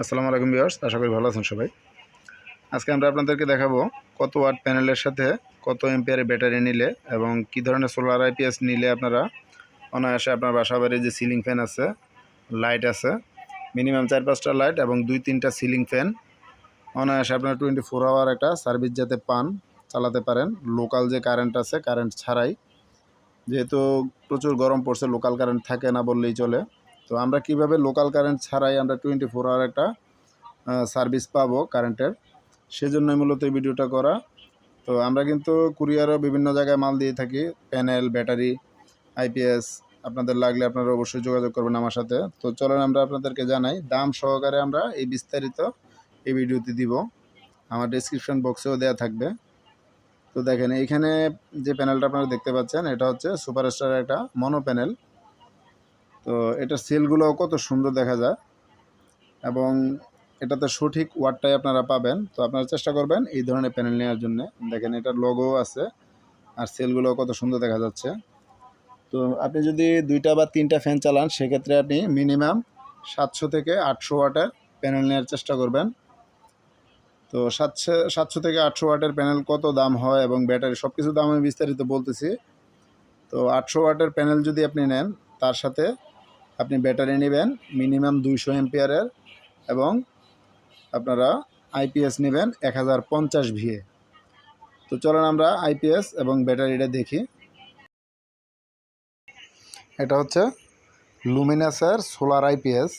আসসালামু আলাইকুম ভিউয়ার্স, আশা করি ভালো আছেন সবাই। আজকে আমরা আপনাদেরকে দেখাবো কত ওয়াট প্যানেলের সাথে কত এম্পিয়ারের ব্যাটারি নিলে এবং কি ধরনের সোলার আইপিএস নিলে আপনারা অনায়াসে আপনার বাসা বাড়ির যে সিলিং ফ্যান আছে, লাইট আছে, মিনিমাম 4-5টা লাইট এবং 2-3টা সিলিং ফ্যান অনায়াসে আপনারা 24 আওয়ার একটা সার্ভিস যাতে পান, চালাতে পারেন। লোকাল যে কারেন্ট আছে, কারেন্ট ছাড়াই, যেহেতু প্রচুর গরম পড়ছে, লোকাল কারেন্ট থাকে না বললেই চলে। তো আমরা কিভাবে লোকাল কারেন্ট ছাড়াই আমরা 24 আওয়ার একটা সার্ভিস পাবো কারেন্টের, সেজন্যই মূলত এই ভিডিওটা করা। তো আমরা কিন্তু কুরিয়ারও বিভিন্ন জায়গায় মাল দিয়ে থাকি, প্যানেল, ব্যাটারি, আইপিএস। আপনাদের লাগলে আপনারা অবশ্যই যোগাযোগ করবেন আমার সাথে। তো চলেন আমরা আপনাদেরকে জানাই, দাম সহকারে আমরা এই বিস্তারিত এই ভিডিওতে দিব, আমার ডেসক্রিপশন বক্সেও দেওয়া থাকবে। তো দেখেন, এইখানে যে প্যানেলটা আপনারা দেখতে পাচ্ছেন, এটা হচ্ছে সুপারস্টারের একটা মনো প্যানেল। তো এটার সেলগুলোও কত সুন্দর দেখা যায় এবং এটাতে সঠিক ওয়াটটাই আপনারা পাবেন। তো আপনারা চেষ্টা করবেন এই ধরনের প্যানেল নেওয়ার জন্য। দেখেন, এটার লোগো আছে আর সেলগুলো কত সুন্দর দেখা যাচ্ছে। তো আপনি যদি 2টা বা 3টা ফ্যান চালান, সেক্ষেত্রে আপনি মিনিমাম 700 থেকে 800 ওয়াটের প্যানেল নেওয়ার চেষ্টা করবেন। তো 700 থেকে 800 ওয়াটের প্যানেল কত দাম হয় এবং ব্যাটারি সব কিছু দাম আমি বিস্তারিত বলতেছি। তো 800 ওয়াটের প্যানেল যদি আপনি নেন, তার সাথে আপনি ব্যাটারি নেবেন মিনিমাম 200 এম্পিয়ারের এবং আপনারা আইপিএস নেবেন 1050 ভিএ। তো চলেন আমরা আইপিএস এবং ব্যাটারিটা দেখি। এটা হচ্ছে লুমিনাসের সোলার আইপিএস।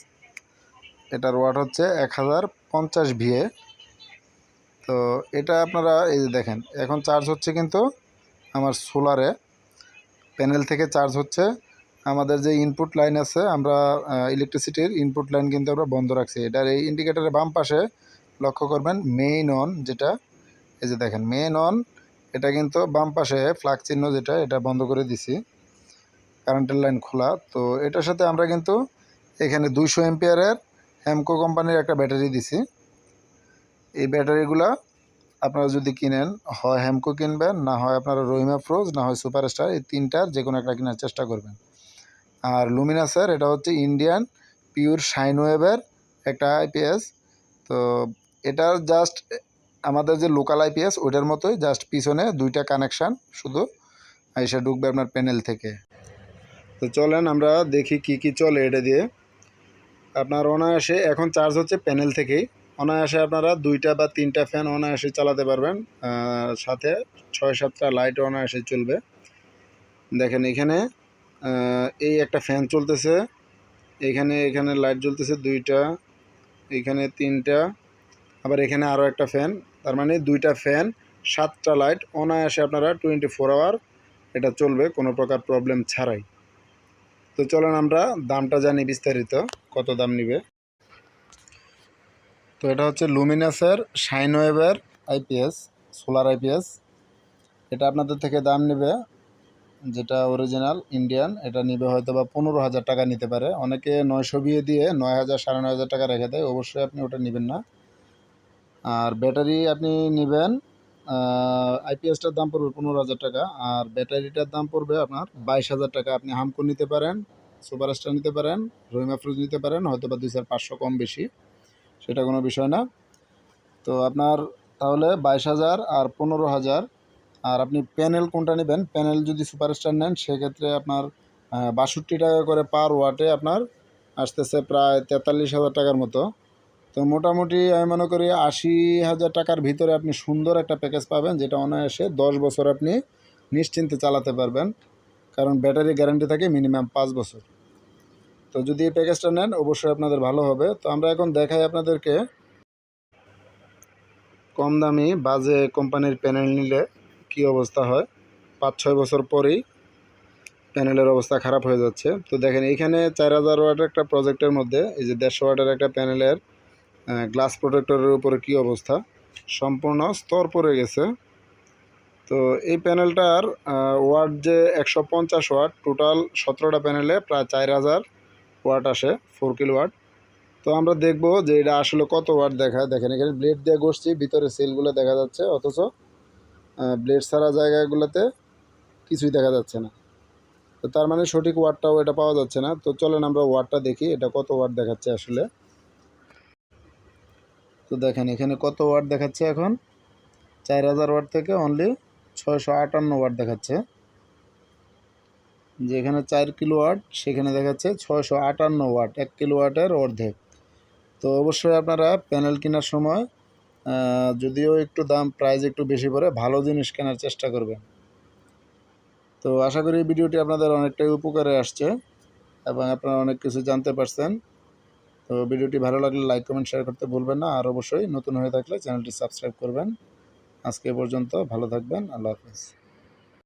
এটার ওয়াট হচ্ছে 1050 ভিএ। তো এটা আপনারা এই যে দেখেন, এখন চার্জ হচ্ছে কিন্তু আমার সোলারে, প্যানেল থেকে চার্জ হচ্ছে। আমাদের যে ইনপুট লাইন আছে, আমরা ইলেকট্রিসিটির ইনপুট লাইন কিন্তু আমরা বন্ধ রাখছি। এটার এই ইন্ডিকেটারের বাম পাশে লক্ষ্য করবেন মেইন অন, যেটা এই যে দেখেন মেইন অন, এটা কিন্তু বাম পাশে ফ্ল্যাগ চিহ্ন, যেটা এটা বন্ধ করে দিছি, কারেন্টের লাইন খোলা। তো এটার সাথে আমরা কিন্তু এখানে 200 এম্পিয়ারের হ্যামকো কোম্পানির একটা ব্যাটারি দিছি। এই ব্যাটারিগুলা আপনারা যদি কিনেন, হয় হ্যামকো কিনবেন, না হয় আপনারা রহিমা ফ্রোজ, না হয় সুপারস্টার, এই তিনটার যে কোনো একটা কেনার চেষ্টা করবেন। আর লুমিনাসের এটা হচ্ছে ইন্ডিয়ান পিওর শাইন ওয়েভের একটা আইপিএস। তো এটার জাস্ট আমাদের যে লোকাল আইপিএস ওইটার মতোই, জাস্ট পিছনে 2টা কানেকশান শুধু এসে ঢুকবে আপনার প্যানেল থেকে। তো চলেন আমরা দেখি কি কি চলে এটা দিয়ে। আপনার অনায়াসে এখন চার্জ হচ্ছে প্যানেল থেকেই, অনায়াসে আপনারা 2টা বা 3টা ফ্যান অনায়াসে চালাতে পারবেন, সাথে 6-7টা লাইট অনায়াসে চলবে। দেখেন এখানে এই একটা ফ্যান চলতেছে, এখানে লাইট জ্বলতেছে 2টা, এখানে 3টা, আবার এখানে আরও একটা ফ্যান। তার মানে 2টা ফ্যান, 7টা লাইট অনায়াসে আপনারা 24 আওয়ার এটা চলবে কোনো প্রকার প্রবলেম ছাড়াই। তো চলেন আমরা দামটা জানি বিস্তারিত, কত দাম নিবে। তো এটা হচ্ছে লুমিনাসের শাইন ওয়েভের আইপিএস, সোলার আইপিএস। এটা আপনাদের থেকে দাম নেবে, যেটা অরিজিনাল ইন্ডিয়ান, এটা নিবে হয়তো বা 15,000 টাকা নিতে পারে। অনেকে 900 বিয়ে দিয়ে 9,000 9,500 টাকা রেখে দেয়, অবশ্যই আপনি ওটা নেবেন না। আর ব্যাটারি আপনি নেবেন, আইপিএসটার দাম পড়বে 15,000 টাকা, আর ব্যাটারিটার দাম পড়বে আপনার 22,000 টাকা। আপনি হামকো নিতে পারেন, সুপারস্টার নিতে পারেন, রহিমা ফ্রুজ নিতে পারেন, হয়তো বা 2,500 কম বেশি, সেটা কোনো বিষয় না। তো আপনার তাহলে 22,000 আর 15,000। আর আপনি প্যানেল কোনটা নেবেন, প্যানেল যদি সুপারস্টার নেন, সেক্ষেত্রে আপনার 62 টাকা করে পার ওয়াটে আপনার আসতেছে প্রায় 43,000 টাকার মতো। তো মোটামুটি আমি মনে করি 80,000 টাকার ভিতরে আপনি সুন্দর একটা প্যাকেজ পাবেন, যেটা অনায়াসে 10 বছর আপনি নিশ্চিন্তে চালাতে পারবেন, কারণ ব্যাটারি গ্যারান্টি থাকে মিনিমাম 5 বছর। তো যদি এই প্যাকেজটা নেন, অবশ্যই আপনাদের ভালো হবে। তো আমরা এখন দেখাই আপনাদেরকে কম দামি বাজে কোম্পানির প্যানেল নিলে কি অবস্থা হয়। 5-6 বছর পরেই প্যানেলের অবস্থা খারাপ হয়ে যাচ্ছে। তো দেখেন এইখানে 4,000 ওয়াটের একটা প্রজেক্টের মধ্যে এই যে 150 ওয়াটের একটা প্যানেলের গ্লাস প্রোটেক্টরের উপরে কি অবস্থা, সম্পূর্ণ স্তর পড়ে গেছে। তো এই প্যানেলটার ওয়াট যে 150 ওয়াট, টোটাল 17টা প্যানেলে প্রায় 4,000 ওয়াট আসে, 4 কিলোওয়াট। তো আমরা দেখব যে এটা আসলে কত ওয়াট দেখায়। দেখেন এখানে ব্লেড দিয়ে ঘষছি, ভিতরে সেলগুলো দেখা যাচ্ছে, অথচ ব্লেড ছাড়া জায়গাগুলোতে কিছুই দেখা যাচ্ছে না। তো তার মানে সঠিক ওয়াটটাও এটা পাওয়া যাচ্ছে না। তো চলেন আমরা ওয়াটটা দেখি, এটা কত ওয়াট দেখাচ্ছে আসলে। তো দেখেন এখানে কত ওয়াট দেখাচ্ছে এখন 4000 ওয়াট থেকে অনলি 658 ওয়াট দেখাচ্ছে। যেখানে 4 কিলোওয়াট সেখানে দেখাচ্ছে 658 ওয়াট, 1 কিলোওয়াটের অর্ধেক। তো অবশ্যই আপনারা প্যানেল কেনার সময় যদিও একটু দাম প্রাইস একটু বেশি পড়ে, ভালো জিনিস কেনার চেষ্টা করবেন। তো আশা করি ভিডিওটি আপনাদের অনেকটাই উপকারে আসছে এবং আপনারা অনেক কিছু জানতে পারছেন। তো ভিডিওটি ভালো লাগলে লাইক কমেন্ট শেয়ার করতে ভুলবেন না, আর অবশ্যই নতুন হয়ে থাকলে চ্যানেলটি সাবস্ক্রাইব করবেন। আজকে পর্যন্ত ভালো থাকবেন, আল্লাহ হাফেজ।